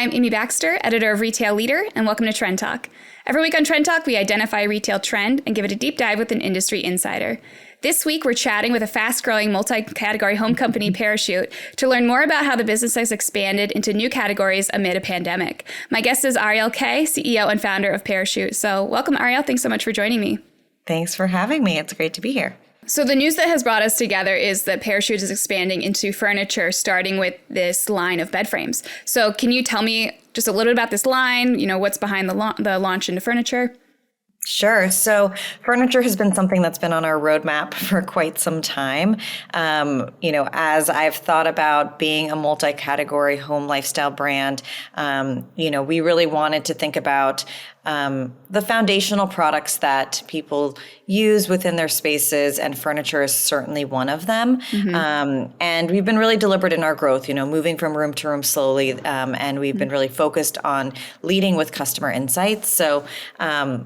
I'm Amy Baxter, editor of Retail Leader, and welcome to Trend Talk. Every week on Trend Talk, we identify a retail trend and give it a deep dive with an industry insider. This week, we're chatting with a fast-growing multi-category home company, Parachute, to learn more about how the business has expanded into new categories amid a pandemic. My guest is Ariel Kaye, CEO and founder of Parachute. So welcome, Ariel. Thanks so much for joining me. Thanks for having me. It's great to be here. So the news that has brought us together is that Parachute is expanding into furniture, starting with this line of bed frames. So can you tell me just a little bit about this line, what's behind the launch into furniture? Sure. So furniture has been something that's been on our roadmap for quite some time. As I've thought about being a multi-category home lifestyle brand, we really wanted to think about the foundational products that people use within their spaces, and furniture is certainly one of them. Mm-hmm. And we've been really deliberate in our growth, moving from room to room slowly, and we've been really focused on leading with customer insights. So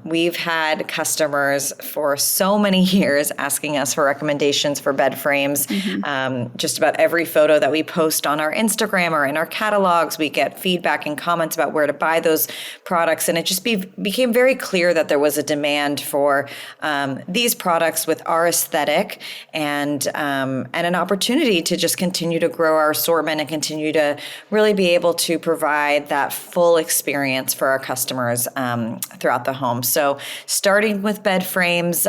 we've had customers for so many years asking us for recommendations for bed frames. Mm-hmm. Just about every photo that we post on our Instagram or in our catalogs, we get feedback and comments about where to buy those products, and it just became very clear that there was a demand for these products with our aesthetic and an opportunity to just continue to grow our assortment and continue to really be able to provide that full experience for our customers throughout the home. So starting with bed frames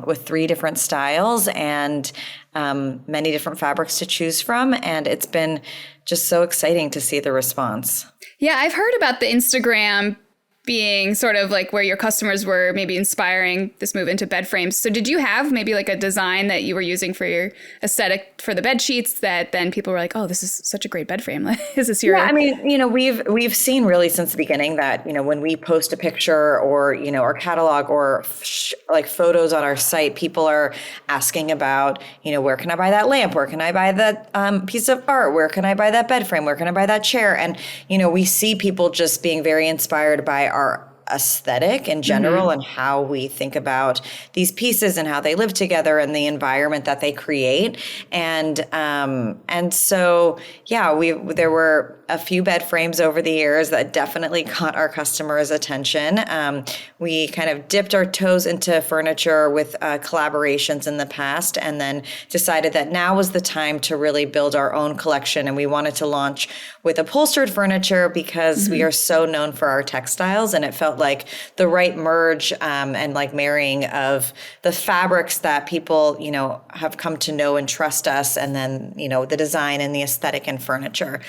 with 3 different styles and many different fabrics to choose from. And it's been just so exciting to see the response. Yeah, I've heard about the Instagram being sort of like where your customers were maybe inspiring this move into bed frames. So did you have maybe like a design that you were using for your aesthetic for the bed sheets that then people were like, oh, this is such a great bed frame. Is this your... Yeah, I mean, we've seen really since the beginning that, when we post a picture or, our catalog or like photos on our site, people are asking about, where can I buy that lamp? Where can I buy that piece of art? Where can I buy that bed frame? Where can I buy that chair? And, we see people just being very inspired by our aesthetic in general. Mm-hmm. And how we think about these pieces and how they live together and the environment that they create. And so, there were a few bed frames over the years that definitely caught our customers' attention. We kind of dipped our toes into furniture with collaborations in the past, and then decided that now was the time to really build our own collection. And we wanted to launch with upholstered furniture because mm-hmm. we are so known for our textiles, and it felt like the right merge and like marrying of the fabrics that people, have come to know and trust us, and then, the design and the aesthetic and furniture.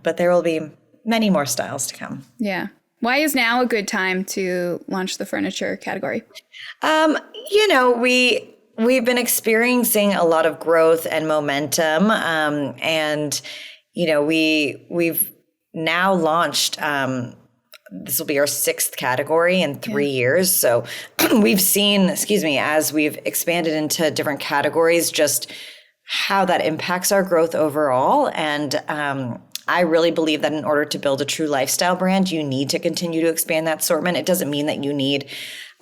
But there will be many more styles to come. Yeah. Why is now a good time to launch the furniture category? We've been experiencing a lot of growth and momentum. We've now launched, this will be our 6th category in 3 years. So we've seen, as we've expanded into different categories, just how that impacts our growth overall. And I really believe that in order to build a true lifestyle brand, you need to continue to expand that assortment. It doesn't mean that you need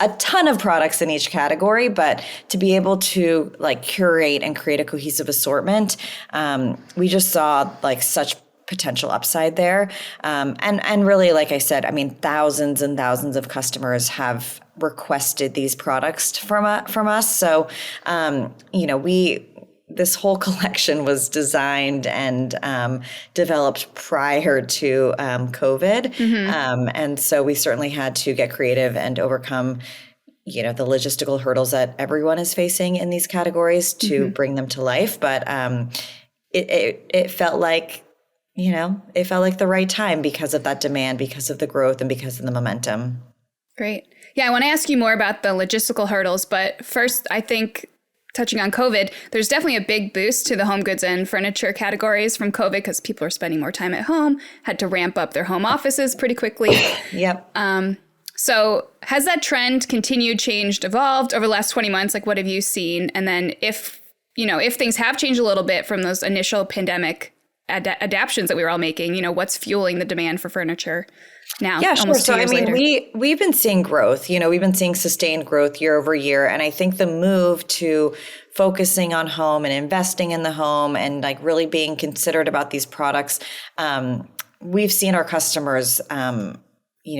a ton of products in each category, but to be able to curate and create a cohesive assortment, we just saw such potential upside there. And really, like I said, thousands and thousands of customers have requested these products from us. So, this whole collection was designed and developed prior to COVID. Mm-hmm. And so we certainly had to get creative and overcome, the logistical hurdles that everyone is facing in these categories to mm-hmm. bring them to life. But it felt like, the right time because of that demand, because of the growth, and because of the momentum. Great. Yeah, I want to ask you more about the logistical hurdles. But first, I think touching on COVID, there's definitely a big boost to the home goods and furniture categories from COVID because people are spending more time at home, had to ramp up their home offices pretty quickly. Yep. So has that trend continued, changed, evolved over the last 20 months? What have you seen? And then if things have changed a little bit from those initial pandemic adaptions that we were all making, what's fueling the demand for furniture now? Yeah, sure. So, later? we've been seeing growth, we've been seeing sustained growth year over year. And I think the move to focusing on home and investing in the home and really being considered about these products, we've seen our customers,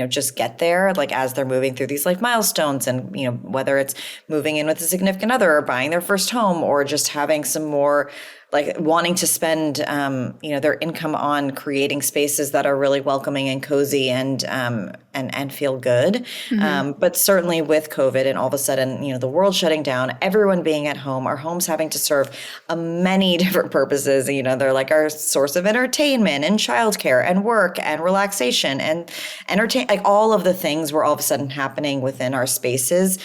just get there, like as they're moving through these life milestones, and, whether it's moving in with a significant other or buying their first home or just having some more, like wanting to spend, their income on creating spaces that are really welcoming and cozy and feel good. But certainly with COVID and all of a sudden, the world shutting down, everyone being at home, our homes having to serve many different purposes. They're like our source of entertainment and childcare and work and relaxation and entertain, like all of the things were all of a sudden happening within our spaces.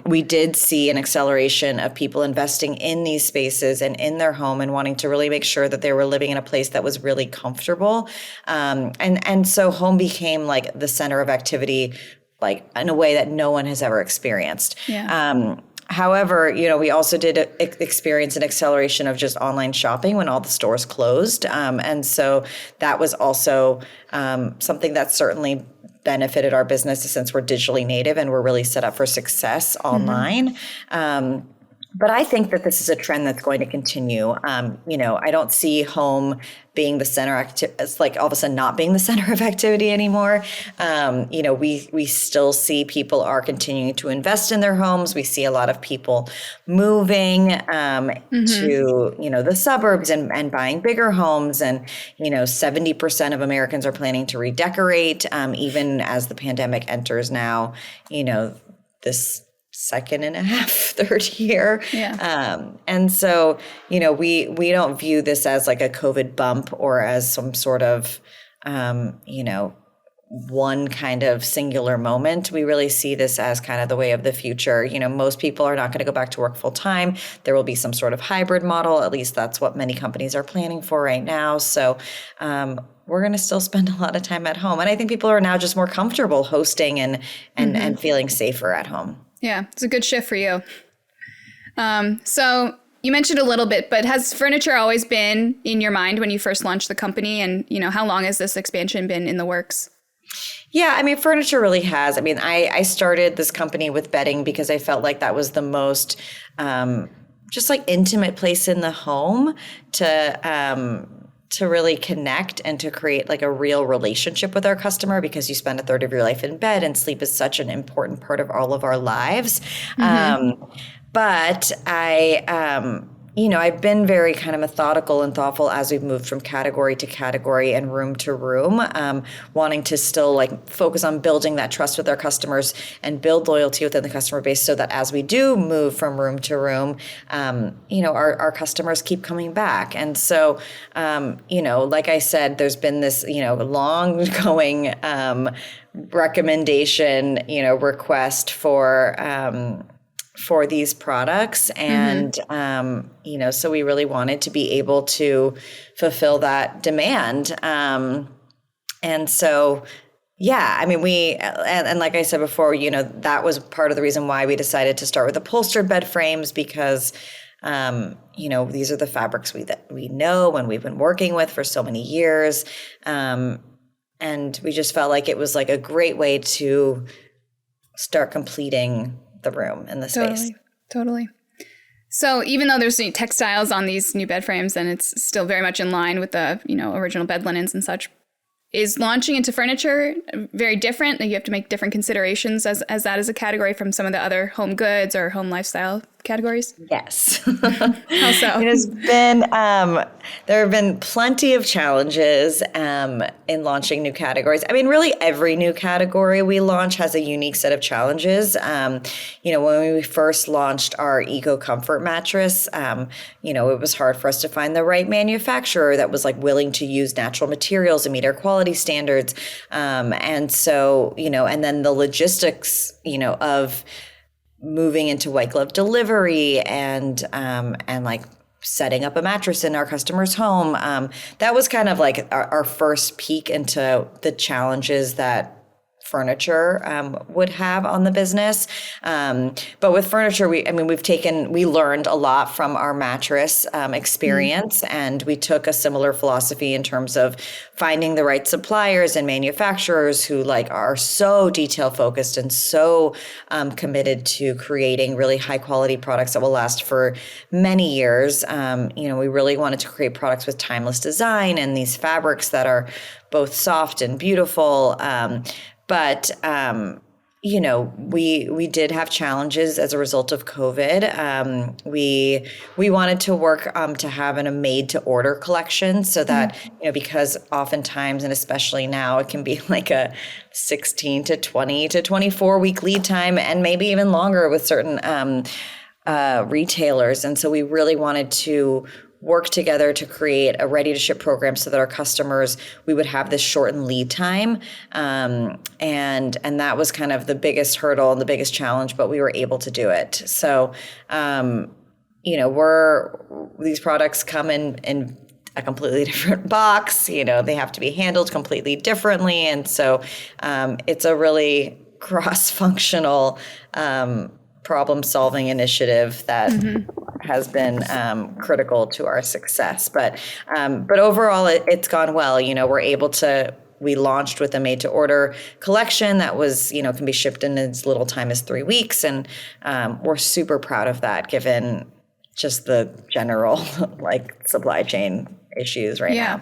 We did see an acceleration of people investing in these spaces and in their home and wanting to really make sure that they were living in a place that was really comfortable. And so home became like the center of activity, like in a way that no one has ever experienced. Yeah. However, we also did experience an acceleration of just online shopping when all the stores closed. And so that was also something that certainly benefited our business since we're digitally native and we're really set up for success online. But I think that this is a trend that's going to continue. I don't see home being the center it's like all of a sudden not being the center of activity anymore. We still see people are continuing to invest in their homes. We see a lot of people moving to, the suburbs and buying bigger homes. And, 70% of Americans are planning to redecorate, even as the pandemic enters now, this second and a half, third year. Yeah. And so, we don't view this as like a COVID bump or as some sort of, one kind of singular moment. We really see this as kind of the way of the future. Most people are not going to go back to work full time. There will be some sort of hybrid model. At least that's what many companies are planning for right now. So, we're going to still spend a lot of time at home. And I think people are now just more comfortable hosting and feeling safer at home. Yeah, it's a good shift for you. So you mentioned a little bit, but has furniture always been in your mind when you first launched the company? And, how long has this expansion been in the works? Yeah, furniture really has. I started this company with bedding because I felt like that was the most just like intimate place in the home to really connect and to create like a real relationship with our customer, because you spend a third of your life in bed and sleep is such an important part of all of our lives. But I've been very kind of methodical and thoughtful as we've moved from category to category and room to room, wanting to still like focus on building that trust with our customers and build loyalty within the customer base so that as we do move from room to room, our customers keep coming back. And so, like I said, there's been this, long going recommendation, request for these products. And, so we really wanted to be able to fulfill that demand. And so, yeah, and like I said before, that was part of the reason why we decided to start with upholstered bed frames, because, these are the fabrics that we know and we've been working with for so many years. And we just felt like it was like a great way to start completing the room and the space. Totally. So even though there's textiles on these new bed frames and it's still very much in line with the, original bed linens and such, is launching into furniture very different? Like you have to make different considerations as that is a category from some of the other home goods or home lifestyle categories? Yes. How so? It has been, there have been plenty of challenges in launching new categories. Really every new category we launch has a unique set of challenges. When we first launched our Eco Comfort mattress, it was hard for us to find the right manufacturer that was like willing to use natural materials and meet our quality standards. And so, and then the logistics, of moving into white glove delivery and like setting up a mattress in our customer's home. That was kind of like our first peek into the challenges that furniture would have on the business. But with furniture, we learned a lot from our mattress experience, and we took a similar philosophy in terms of finding the right suppliers and manufacturers who like are so detail focused and so committed to creating really high quality products that will last for many years. We really wanted to create products with timeless design and these fabrics that are both soft and beautiful. But we did have challenges as a result of COVID. We wanted to work to have a made to order collection so that, because oftentimes, and especially now, it can be like a 16 to 20 to 24 week lead time, and maybe even longer with certain retailers. And so we really wanted to work together to create a ready to ship program so that our customers, we would have this shortened lead time. And that was kind of the biggest hurdle and the biggest challenge, but we were able to do it. So, these products come in a completely different box, they have to be handled completely differently. And so, it's a really cross-functional, problem-solving initiative that has been critical to our success. But overall, it's gone well. We launched with a made-to-order collection that was, can be shipped in as little time as 3 weeks, and we're super proud of that, given just the general supply chain issues right now.